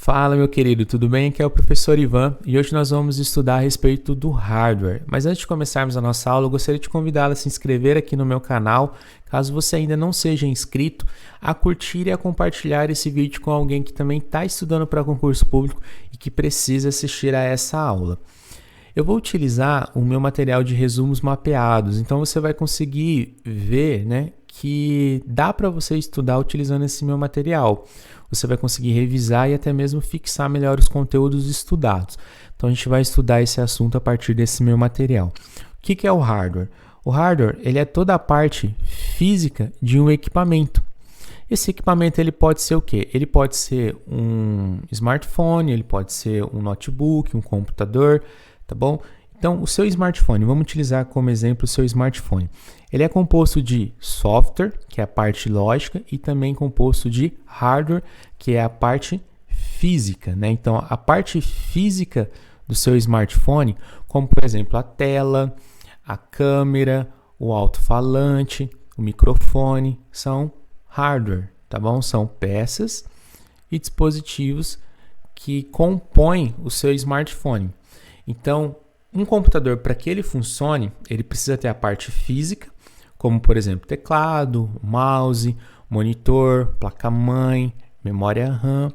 Fala, meu querido, tudo bem? Aqui é o professor Ivan e hoje nós vamos estudar a respeito do hardware. Mas antes de começarmos a nossa aula, eu gostaria de convidá-lo a se inscrever aqui no meu canal, caso você ainda não seja inscrito, a curtir e a compartilhar esse vídeo com alguém que também está estudando para concurso público e que precisa assistir a essa aula. Eu vou utilizar o meu material de resumos mapeados, então você vai conseguir ver, que dá para você estudar utilizando esse meu material. Você vai conseguir revisar e até mesmo fixar melhor os conteúdos estudados. Então a gente vai estudar esse assunto a partir desse meu material. O que é o hardware? O hardware ele é toda a parte física de um equipamento. Esse equipamento ele pode ser o quê? Ele pode ser um smartphone, ele pode ser um notebook, um computador, tá bom? Então, o seu smartphone, vamos utilizar como exemplo o seu smartphone. Ele é composto de software, que é a parte lógica, e também composto de hardware, que é a parte física, Então, a parte física do seu smartphone, como por exemplo a tela, a câmera, o alto-falante, o microfone, são hardware, tá bom? São peças e dispositivos que compõem o seu smartphone. Então, um computador, para que ele funcione, ele precisa ter a parte física, como por exemplo teclado, mouse, monitor, placa-mãe, memória RAM.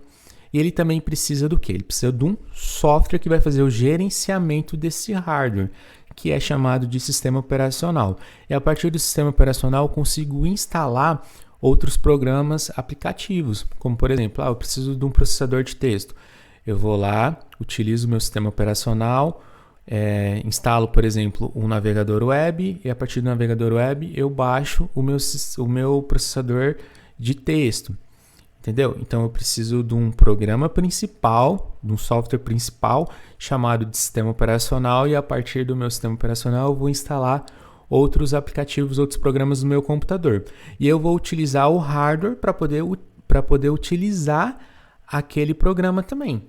E ele também precisa do quê? Ele precisa de um software que vai fazer o gerenciamento desse hardware, que é chamado de sistema operacional. E a partir do sistema operacional eu consigo instalar outros programas aplicativos, como por exemplo, eu preciso de um processador de texto. Eu vou lá, utilizo o meu sistema operacional, instalo, por exemplo, um navegador web e a partir do navegador web eu baixo o meu processador de texto, entendeu? Então eu preciso de um programa principal, de um software principal chamado de sistema operacional e a partir do meu sistema operacional eu vou instalar outros aplicativos, outros programas no meu computador. E eu vou utilizar o hardware para poder utilizar aquele programa também.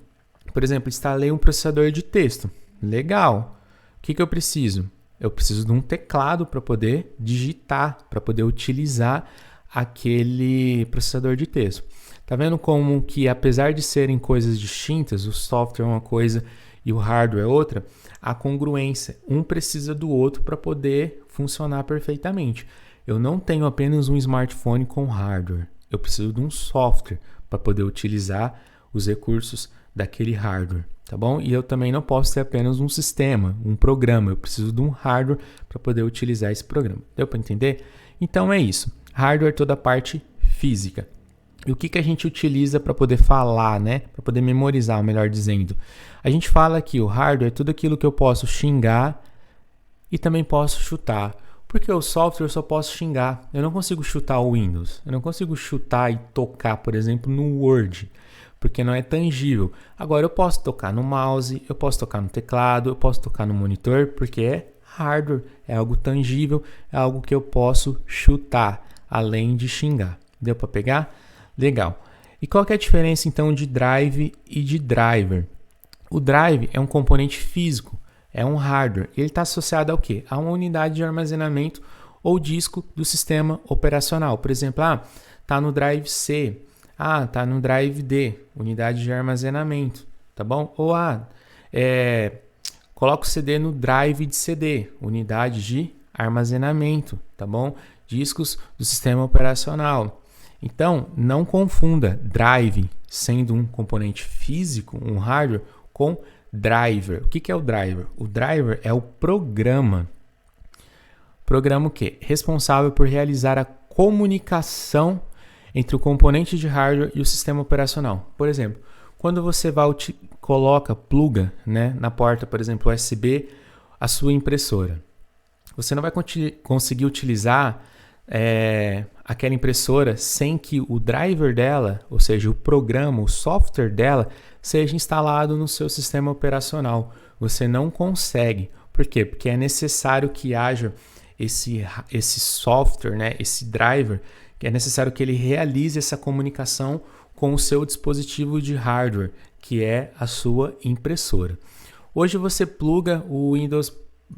Por exemplo, instalei um processador de texto. Legal. O que eu preciso? Eu preciso de um teclado para poder digitar, para poder utilizar aquele processador de texto. Tá vendo como que, apesar de serem coisas distintas, o software é uma coisa e o hardware é outra, a congruência, um precisa do outro para poder funcionar perfeitamente. Eu não tenho apenas um smartphone com hardware, eu preciso de um software para poder utilizar os recursos daquele hardware, tá bom? E eu também não posso ter apenas um sistema, um programa, eu preciso de um hardware para poder utilizar esse programa. Deu para entender? Então é isso, hardware é toda a parte física. E o que a gente utiliza para poder falar, para poder memorizar, melhor dizendo? A gente fala que o hardware é tudo aquilo que eu posso xingar e também posso chutar. Porque o software eu só posso xingar. Eu não consigo chutar o Windows. Eu não consigo chutar e tocar, por exemplo, no Word, porque não é tangível. Agora eu posso tocar no mouse, eu posso tocar no teclado, eu posso tocar no monitor, porque é hardware, é algo tangível, é algo que eu posso chutar, além de xingar. Deu para pegar? Legal. E qual que é a diferença então de drive e de driver? O drive é um componente físico, é um hardware. Ele está associado ao quê? A uma unidade de armazenamento ou disco do sistema operacional. Por exemplo, está no drive C, está no drive D, unidade de armazenamento, tá bom? Ou coloca o CD no drive de CD, unidade de armazenamento, tá bom? Discos do sistema operacional. Então, não confunda drive, sendo um componente físico, um hardware, com driver. O que é o driver? O driver é o programa. Programa o quê? Responsável por realizar a comunicação entre o componente de hardware e o sistema operacional. Por exemplo, quando você pluga na porta, por exemplo, USB, a sua impressora. Você não vai conseguir utilizar aquela impressora sem que o driver dela, ou seja, o programa, o software dela, seja instalado no seu sistema operacional. Você não consegue. Por quê? Porque é necessário que haja esse software, esse driver, que é necessário que ele realize essa comunicação com o seu dispositivo de hardware, que é a sua impressora. Hoje você pluga, o Windows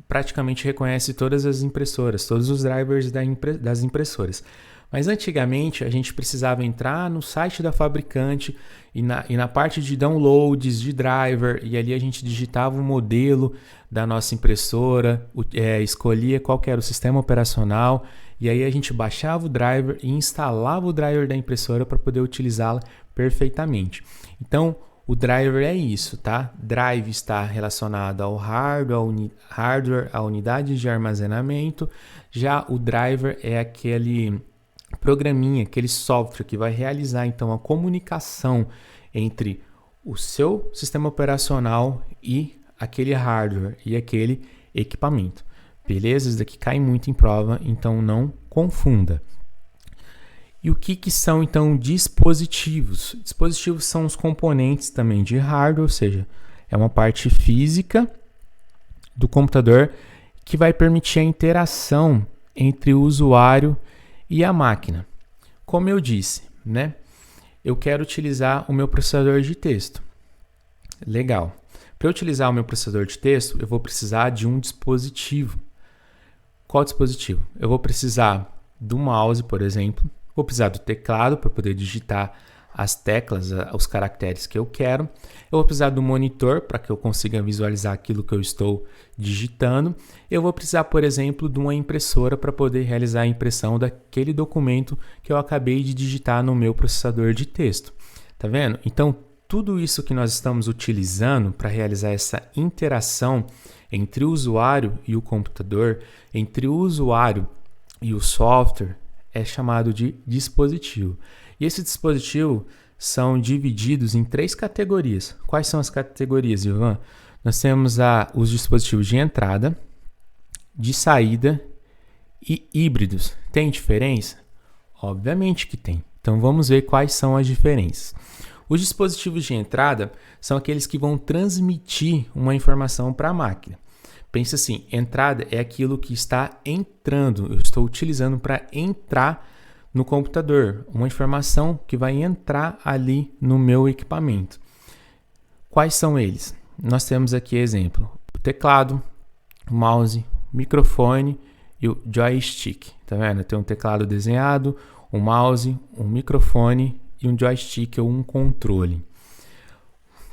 praticamente reconhece todas as impressoras, todos os drivers das impressoras. Mas antigamente a gente precisava entrar no site da fabricante e na parte de downloads de driver, e ali a gente digitava o modelo da nossa impressora, escolhia qual que era o sistema operacional, e aí a gente baixava o driver e instalava o driver da impressora para poder utilizá-la perfeitamente. Então, o driver é isso, tá? Drive está relacionado ao hardware, à unidade de armazenamento. Já o driver é aquele programinha, aquele software que vai realizar então a comunicação entre o seu sistema operacional e aquele hardware e aquele equipamento. Beleza? Isso daqui cai muito em prova, então não confunda. E o que são, então, dispositivos? Dispositivos são os componentes também de hardware, ou seja, é uma parte física do computador que vai permitir a interação entre o usuário e a máquina. Como eu disse, né? Eu quero utilizar o meu processador de texto. Legal. Para eu utilizar o meu processador de texto, eu vou precisar de um dispositivo. Qual dispositivo? Eu vou precisar do mouse, por exemplo. Vou precisar do teclado para poder digitar as teclas, os caracteres que eu quero. Eu vou precisar do monitor para que eu consiga visualizar aquilo que eu estou digitando. Eu vou precisar, por exemplo, de uma impressora para poder realizar a impressão daquele documento que eu acabei de digitar no meu processador de texto. Tá vendo? Então, tudo isso que nós estamos utilizando para realizar essa interação entre o usuário e o computador, entre o usuário e o software, é chamado de dispositivo. E esses dispositivos são divididos em 3 categorias. Quais são as categorias, Ivan? Nós temos os dispositivos de entrada, de saída e híbridos. Tem diferença? Obviamente que tem. Então vamos ver quais são as diferenças. Os dispositivos de entrada são aqueles que vão transmitir uma informação para a máquina. Pensa assim, entrada é aquilo que está entrando, eu estou utilizando para entrar no computador, uma informação que vai entrar ali no meu equipamento. Quais são eles? Nós temos aqui exemplo, o teclado, o mouse, o microfone e o joystick. Tá vendo? Tem um teclado desenhado, um mouse, um microfone e um joystick ou um controle.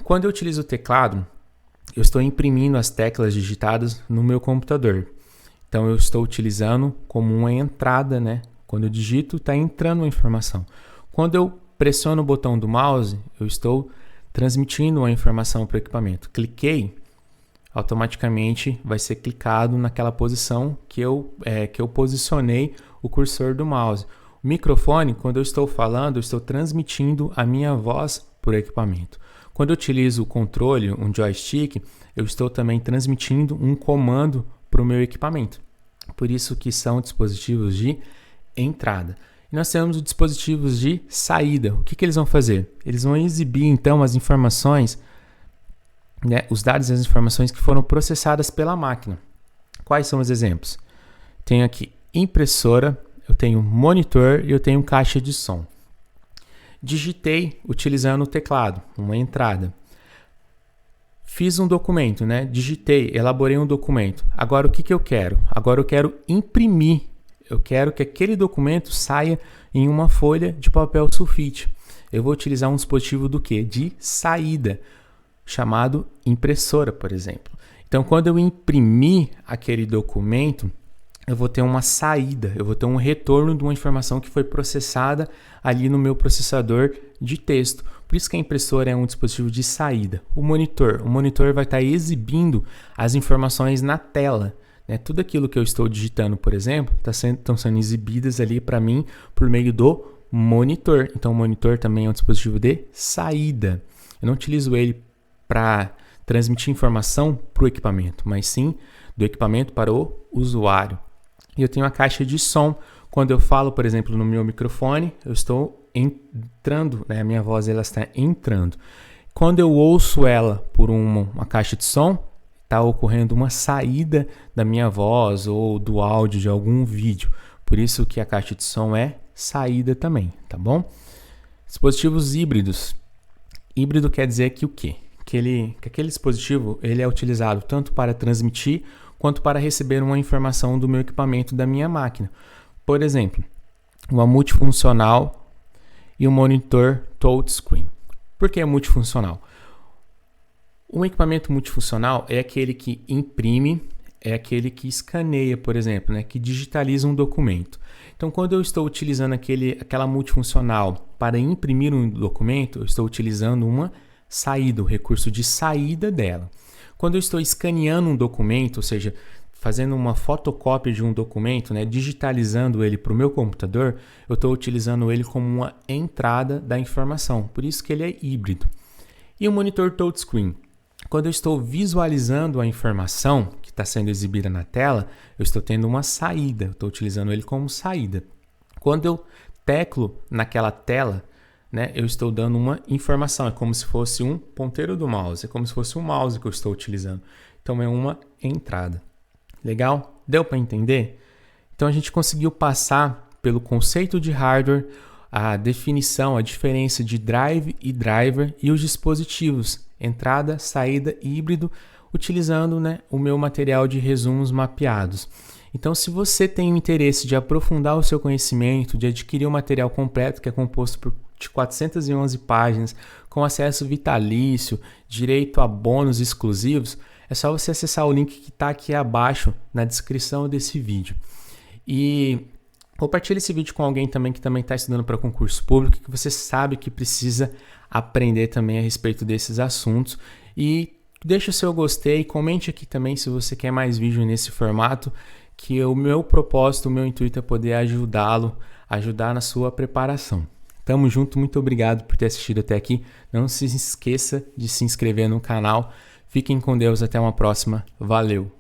Quando eu utilizo o teclado, eu estou imprimindo as teclas digitadas no meu computador. Então, eu estou utilizando como uma entrada, né? Quando eu digito, está entrando a informação. Quando eu pressiono o botão do mouse, eu estou transmitindo a informação para o equipamento. Cliquei, automaticamente vai ser clicado naquela posição que eu posicionei o cursor do mouse. O microfone, quando eu estou falando, eu estou transmitindo a minha voz para o equipamento. Quando eu utilizo o controle, um joystick, eu estou também transmitindo um comando para o meu equipamento. Por isso que são dispositivos de entrada. E nós temos os dispositivos de saída. O que eles vão fazer? Eles vão exibir, então, as informações, né, os dados e as informações que foram processadas pela máquina. Quais são os exemplos? Tenho aqui impressora, eu tenho monitor e eu tenho caixa de som. Digitei utilizando o teclado, uma entrada. Fiz um documento, né? Digitei, elaborei um documento. Agora o que eu quero? Agora eu quero imprimir. Eu quero que aquele documento saia em uma folha de papel sulfite. Eu vou utilizar um dispositivo do quê? De saída, chamado impressora, por exemplo. Então, quando eu imprimir aquele documento, eu vou ter uma saída, eu vou ter um retorno de uma informação que foi processada ali no meu processador de texto. Por isso que a impressora é um dispositivo de saída. O monitor vai estar exibindo as informações na tela, né? Tudo aquilo que eu estou digitando, por exemplo, estão sendo exibidas ali para mim por meio do monitor. Então, o monitor também é um dispositivo de saída. Eu não utilizo ele para transmitir informação para o equipamento, mas sim do equipamento para o usuário. E eu tenho a caixa de som. Quando eu falo, por exemplo, no meu microfone, eu estou entrando, né? A minha voz ela está entrando. Quando eu ouço ela por uma caixa de som, está ocorrendo uma saída da minha voz ou do áudio de algum vídeo. Por isso que a caixa de som é saída também, tá bom? Dispositivos híbridos. Híbrido quer dizer que o quê? Que aquele dispositivo ele é utilizado tanto para transmitir quanto para receber uma informação do meu equipamento, da minha máquina. Por exemplo, uma multifuncional e um monitor touchscreen. Por que é multifuncional? Um equipamento multifuncional é aquele que imprime, é aquele que escaneia, por exemplo, né, que digitaliza um documento. Então, quando eu estou utilizando aquela multifuncional para imprimir um documento, eu estou utilizando uma saída, o recurso de saída dela. Quando eu estou escaneando um documento, ou seja, fazendo uma fotocópia de um documento, né, digitalizando ele para o meu computador, eu estou utilizando ele como uma entrada da informação. Por isso que ele é híbrido. E o monitor touchscreen? Quando eu estou visualizando a informação que está sendo exibida na tela, eu estou tendo uma saída, eu estou utilizando ele como saída. Quando eu teclo naquela tela, né, eu estou dando uma informação, é como se fosse um ponteiro do mouse, é como se fosse um mouse que eu estou utilizando. Então é uma entrada. Legal? Deu para entender? Então a gente conseguiu passar pelo conceito de hardware, a definição, a diferença de drive e driver e os dispositivos, entrada, saída e híbrido, utilizando, né, o meu material de resumos mapeados. Então, se você tem o interesse de aprofundar o seu conhecimento, de adquirir o material completo, que é composto de 411 páginas, com acesso vitalício, direito a bônus exclusivos, é só você acessar o link que está aqui abaixo na descrição desse vídeo. E compartilhe esse vídeo com alguém também que também está estudando para concurso público, que você sabe que precisa aprender também a respeito desses assuntos. E deixa o seu gostei, comente aqui também se você quer mais vídeo nesse formato, que o meu propósito, o meu intuito é poder ajudá-lo, ajudar na sua preparação. Tamo junto, muito obrigado por ter assistido até aqui. Não se esqueça de se inscrever no canal. Fiquem com Deus, até uma próxima. Valeu!